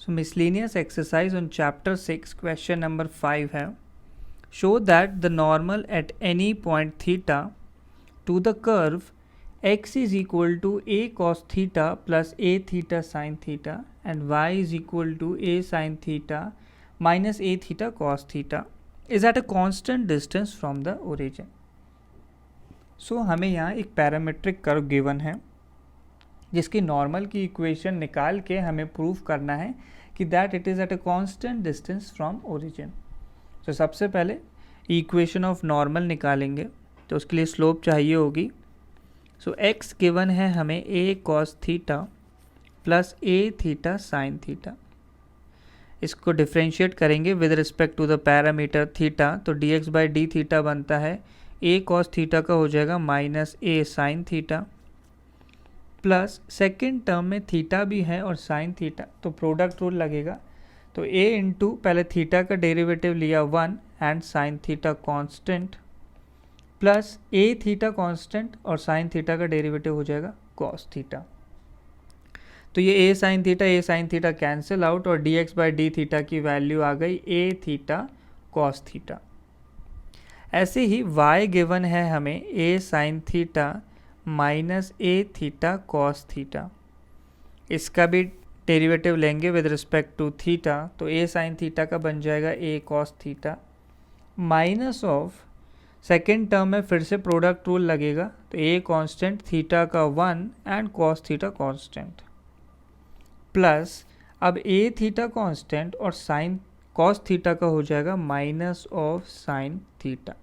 So miscellaneous exercise on chapter 6 question number 5 है, show that the normal at any point theta to the curve x is equal to a cos theta plus a theta sin theta and y is equal to a sin theta minus a theta cos theta is at a constant distance from the origin. So हमें यहाँ एक parametric curve given है जिसकी normal की equation निकाल के हमें prove करना है कि that it is at a constant distance from origin. तो सबसे पहले इक्वेशन ऑफ नॉर्मल निकालेंगे, तो उसके लिए स्लोप चाहिए होगी. सो एक्स गिवन है हमें a cos theta plus a theta sine theta. इसको डिफ्रेंशिएट करेंगे with respect to the parameter theta, तो d x by d theta बनता है ए कॉस थीटा का हो जाएगा minus a sine theta plus second term में थीटा भी है और साइन थीटा, तो प्रोडक्ट रूल लगेगा. तो a इंटू पहले थीटा का डेरिवेटिव लिया 1 and sine theta constant plus a theta constant और साइन थीटा का डेरिवेटिव हो जाएगा cos थीटा. तो ये a sine theta cancel out और dx बाई डी थीटा की वैल्यू आ गई a थीटा cos थीटा. ऐसे ही y गिवन है हमें a sine theta minus a theta cos theta. इसका भी डेरिवेटिव लेंगे विद रिस्पेक्ट टू थीटा, तो ए साइन थीटा का बन जाएगा a cos theta minus of second term में फिर से प्रोडक्ट रूल लगेगा, तो ए कांस्टेंट थीटा का 1 and cos theta constant plus अब ए थीटा कांस्टेंट और साइन कॉस थीटा का हो जाएगा minus of sine theta.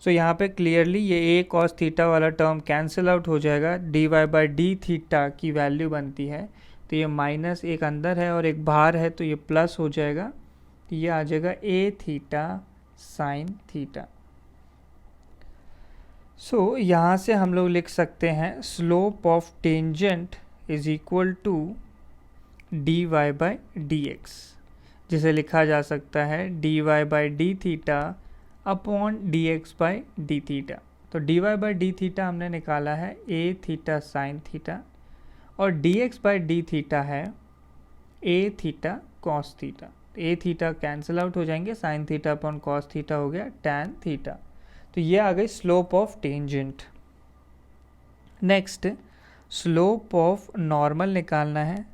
So यहाँ पे क्लियरली ये ए कॉस थीटा वाला टर्म कैंसिल आउट हो जाएगा, d y by d theta की वैल्यू बनती है, तो ये माइनस एक अंदर है और एक बाहर है, तो ये प्लस हो जाएगा, तो ये आ जाएगा a theta sine theta. So यहाँ से हम लोग लिख सकते हैं slope of tangent is equal to d y by d x, जिसे लिखा जा सकता है d y by d theta upon d x by d theta. तो d y by d theta हमने निकाला है ए थीटा साइन थीटा और d x by d theta है a theta cos theta. A theta cancel out हो जाएंगे, sine theta upon cos theta हो गया टैन थीटा. तो ये आ गई slope of tangent. Next slope of normal निकालना है.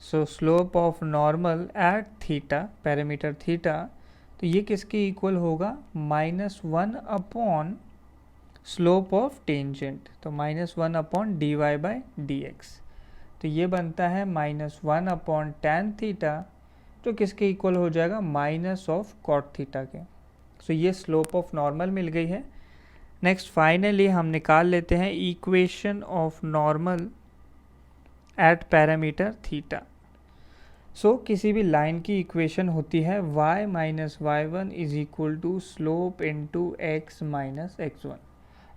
सो slope of normal at theta, parameter theta, तो ये किसके इक्वल होगा -1 अपॉन स्लोप ऑफ टेंजेंट, तो -1 upon d y by d x. तो ये बनता है -1 अपॉन टैन थीटा, तो किसके इक्वल हो जाएगा माइनस ऑफ कॉट थीटा के. सो ये स्लोप ऑफ नॉर्मल मिल गई है. नेक्स्ट फाइनली हम निकाल लेते हैं equation of normal at parameter theta. So किसी भी लाइन की इक्वेशन होती है y minus y one is equal to slope into x minus x one,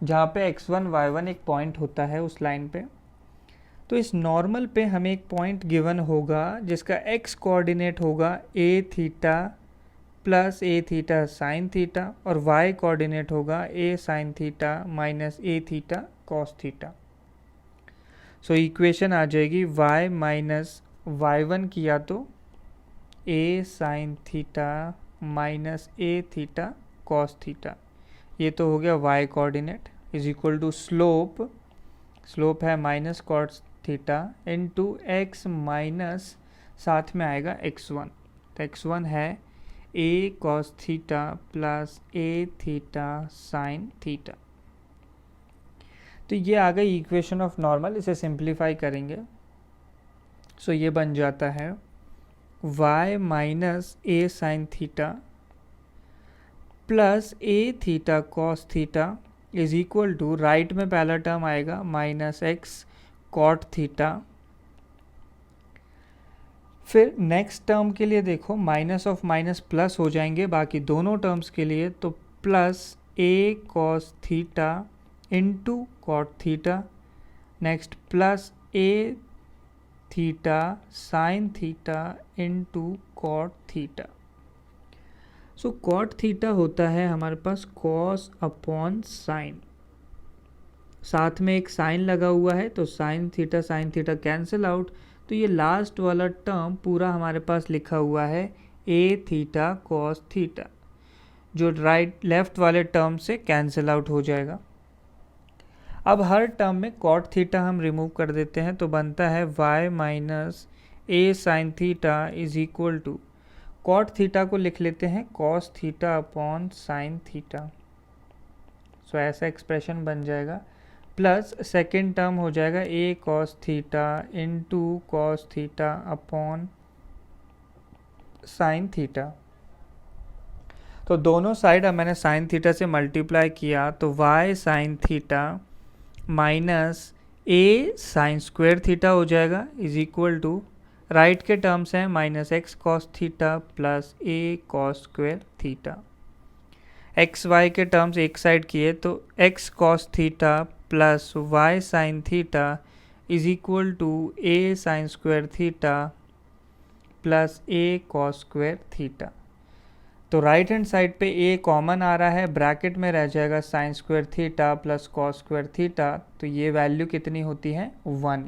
जहाँ पे x1 y1 एक पॉइंट होता है उस लाइन पे. तो इस नॉर्मल पे हमें एक पॉइंट गिवन होगा जिसका x कोऑर्डिनेट होगा a theta plus a theta sine theta और y कोऑर्डिनेट होगा a sine theta minus a theta cos theta. So equation आ जाएगी y माइनस y1 किया तो a sine theta minus a theta cos theta, ये तो हो गया y coordinate is equal to slope है minus cos theta into x minus साथ में आएगा x1, तो x1 है a cos theta plus a theta sine theta. तो ये आ गई इक्वेशन ऑफ नॉर्मल. इसे सिंप्लीफाई करेंगे, सो ये बन जाता है y minus a sine theta plus a theta cos theta is equal to, right में पहला टर्म आएगा माइनस एक्स कॉट थीटा. फिर नेक्स्ट टर्म के लिए देखो माइनस ऑफ माइनस प्लस हो जाएंगे बाकी दोनों टर्म्स के लिए, तो plus a cos theta into cot theta, next plus a theta sine theta into cot theta. So cot theta होता है हमारे पास कॉस अपॉन साइन, साथ में एक साइन लगा हुआ है तो साइन थीटा कैंसिल आउट, तो ये लास्ट वाला टर्म पूरा हमारे पास लिखा हुआ है ए थीटा कॉस थीटा, जो लेफ्ट वाले टर्म से कैंसिल आउट हो जाएगा। अब हर टर्म में कॉट थीटा हम रिमूव कर देते हैं, तो बनता है y minus a sine theta is equal to, cot theta को लिख लेते हैं cos theta upon sine theta. So ऐसा एक्सप्रेशन बन जाएगा, प्लस सेकेंड टर्म हो जाएगा a cos theta into cos theta upon sine theta. तो दोनों साइड अब मैंने साइन थीटा से मल्टीप्लाई किया, तो y sine theta minus a sine square theta हो जाएगा इज इक्वल टू, राइट के टर्म्स हैं minus x cos theta plus a cos square theta. X y के टर्म्स एक साइड किए तो x cos theta plus y sine theta is equal to a sine square theta plus a cos square theta. तो right hand side पे a common आ रहा है, bracket में रह जाएगा sine square theta plus cos square theta, तो ये value कितनी होती है 1।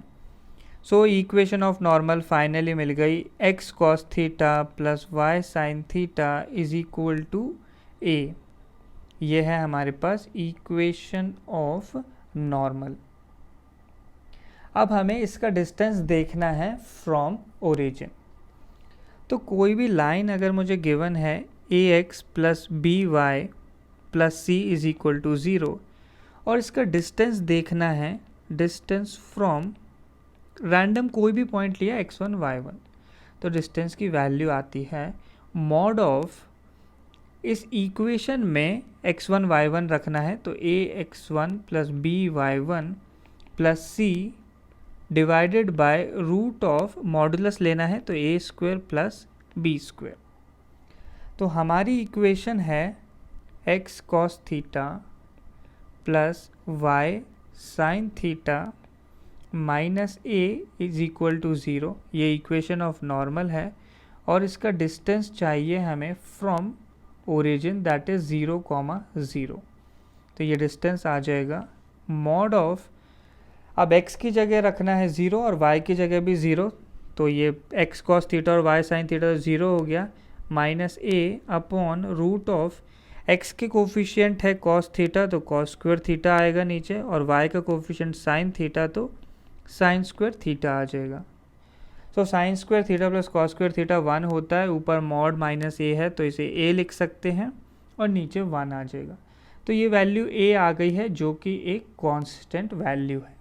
So equation of normal finally मिल गई, x cos theta plus y sine theta is equal to a. ये है हमारे पास इक्वेशन ऑफ नॉर्मल। अब हमें इसका डिस्टेंस देखना है फ्रॉम ओरिजिन। तो कोई भी लाइन अगर मुझे गिवन है a x plus b y plus c is equal to 0 और इसका डिस्टेंस देखना है, डिस्टेंस फ्रॉम रैंडम कोई भी पॉइंट लिया x1 y1, तो डिस्टेंस की वैल्यू आती है मॉड ऑफ, इस इक्वेशन में x1 y1 रखना है तो a x1 plus b y1 plus c divided by root of modulus लेना है तो a square plus b square. तो हमारी इक्वेशन है x cos theta plus y sine theta minus a is equal to 0। ये इक्वेशन ऑफ नॉर्मल है और इसका डिस्टेंस चाहिए हमें फ्रॉम ओरिजिन, दैट इज 0,0। तो ये डिस्टेंस आ जाएगा मॉड ऑफ, अब x की जगह रखना है 0 और y की जगह भी 0, तो ये x कॉस थीटा और y साइन थीटा 0 हो गया, minus a upon root of, x के कोफिशिएंट है कॉस थीटा तो कॉस स्क्वायर थीटा आएगा नीचे, और y का कोफिशिएंट साइन थीटा तो साइन स्क्वायर थीटा आ जाएगा। So sine square theta plus cos square theta 1 होता है, ऊपर मॉड माइनस ए है तो इसे a लिख सकते हैं और नीचे 1 आ जाएगा। तो ये वैल्यू a आ गई है जो कि एक कांस्टेंट वैल्यू है।